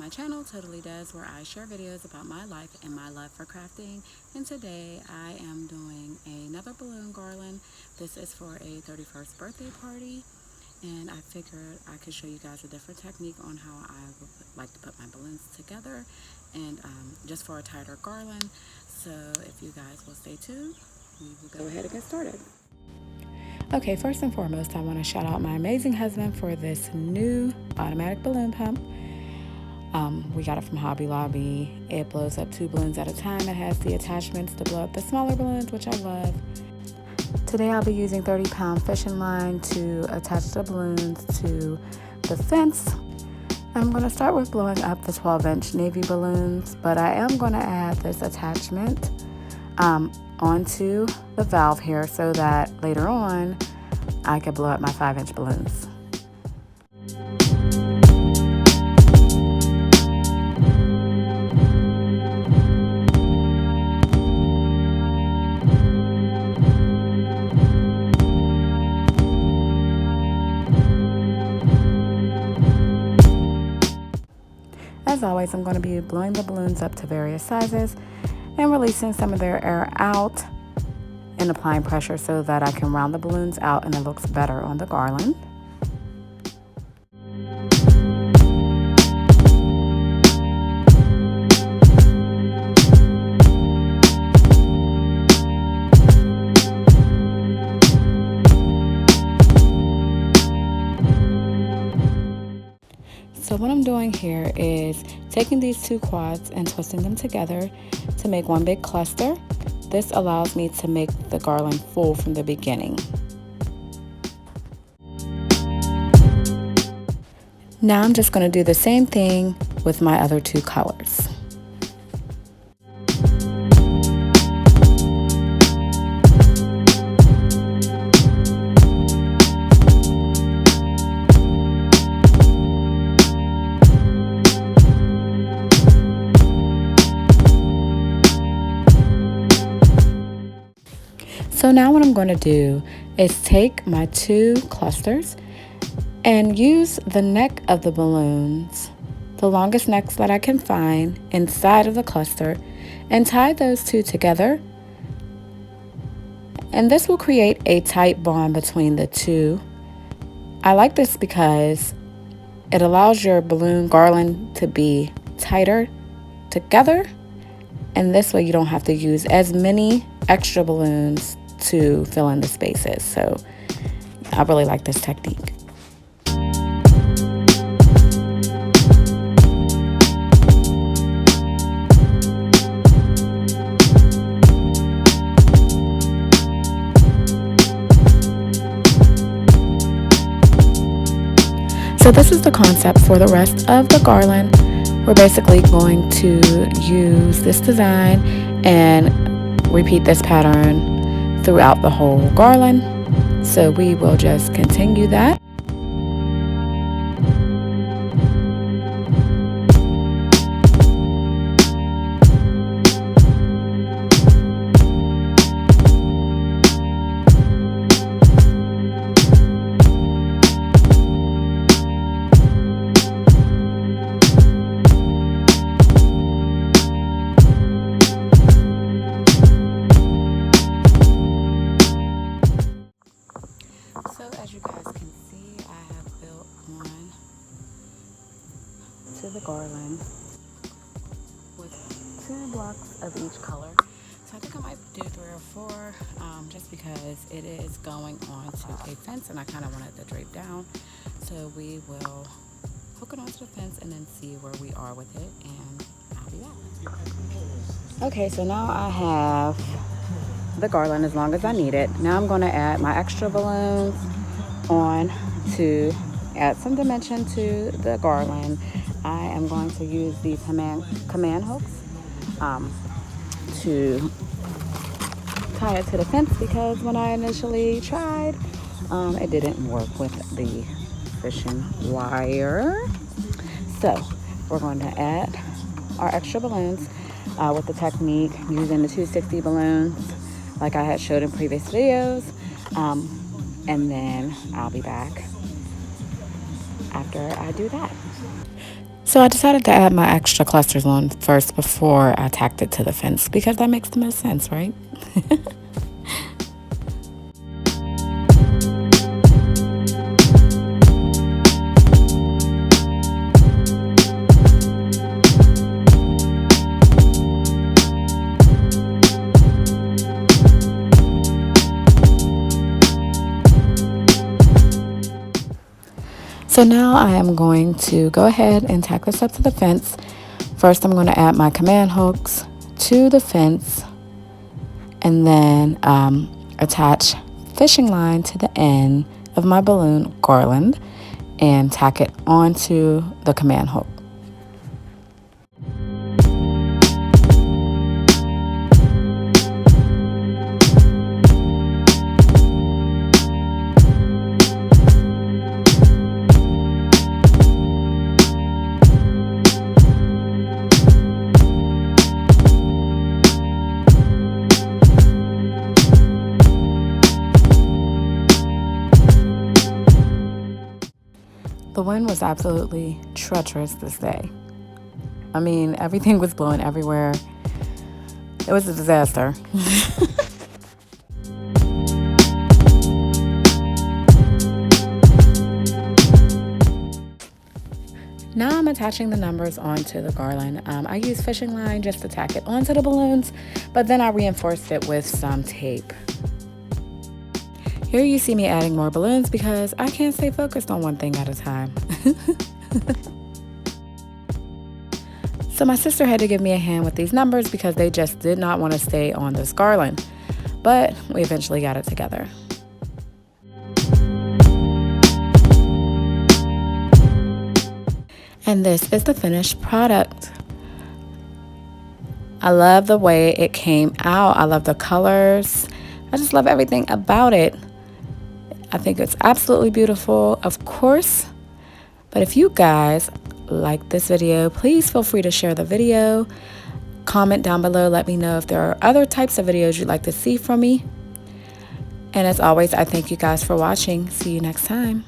my channel, Totally Does, where I share videos about my life and my love for crafting. And today I am doing another balloon garland. This is for a 31st birthday party, and I figured I could show you guys a different technique on how I would like to put my balloons together, and just for a tighter garland. So if you guys will stay tuned, we will go ahead and get started. Okay, first and foremost, I want to shout out my amazing husband for this new automatic balloon pump. We got it from Hobby Lobby. It blows up 2 balloons at a time. It has the attachments to blow up the smaller balloons, which I love. Today I'll be using 30-pound fishing line to attach the balloons to the fence. I'm going to start with blowing up the 12-inch navy balloons, but I am going to add this attachment onto the valve here so that later on I can blow up my 5-inch balloons. As always, I'm going to be blowing the balloons up to various sizes and releasing some of their air out and applying pressure so that I can round the balloons out and it looks better on the garland. So what I'm doing here is taking these 2 quads and twisting them together to make one big cluster. This allows me to make the garland full from the beginning. Now I'm just going to do the same thing with my other 2 colors. So now what I'm going to do is take my 2 clusters and use the neck of the balloons, the longest necks that I can find inside of the cluster, and tie those 2 together. And this will create a tight bond between the 2. I like this because it allows your balloon garland to be tighter together, and this way you don't have to use as many extra balloons to fill in the spaces. So I really like this technique. So this is the concept for the rest of the garland. We're basically going to use this design and repeat this pattern throughout the whole garland. So we will just continue that. So as you guys can see, I have built one to the garland with 2 blocks of each color. So I think I might do 3 or 4 just because it is going onto a fence and I kind of want it to drape down. So we will hook it onto the fence and then see where we are with it, and I'll be back. Okay, so now I have the garland as long as I need it. Now I'm going to add my extra balloons on to add some dimension to the garland. I am going to use these command hooks to tie it to the fence because when I initially tried, it didn't work with the fishing wire. So we're going to add our extra balloons with the technique using the 260 balloons like I had showed in previous videos, and then I'll be back after I do that. So I decided to add my extra clusters on first before I tacked it to the fence because that makes the most sense, right? So now I am going to go ahead and tack this up to the fence. First, I'm going to add my command hooks to the fence and then attach fishing line to the end of my balloon garland and tack it onto the command hook. The wind was absolutely treacherous this day. I mean, everything was blowing everywhere. It was a disaster. Now I'm attaching the numbers onto the garland. I use fishing line just to tack it onto the balloons, but then I reinforced it with some tape. Here you see me adding more balloons because I can't stay focused on one thing at a time. So my sister had to give me a hand with these numbers because they just did not want to stay on this garland. But we eventually got it together. And this is the finished product. I love the way it came out. I love the colors. I just love everything about it. I think it's absolutely beautiful, of course. But if you guys like this video, please feel free to share the video. Comment down below. Let me know if there are other types of videos you'd like to see from me. And as always, I thank you guys for watching. See you next time.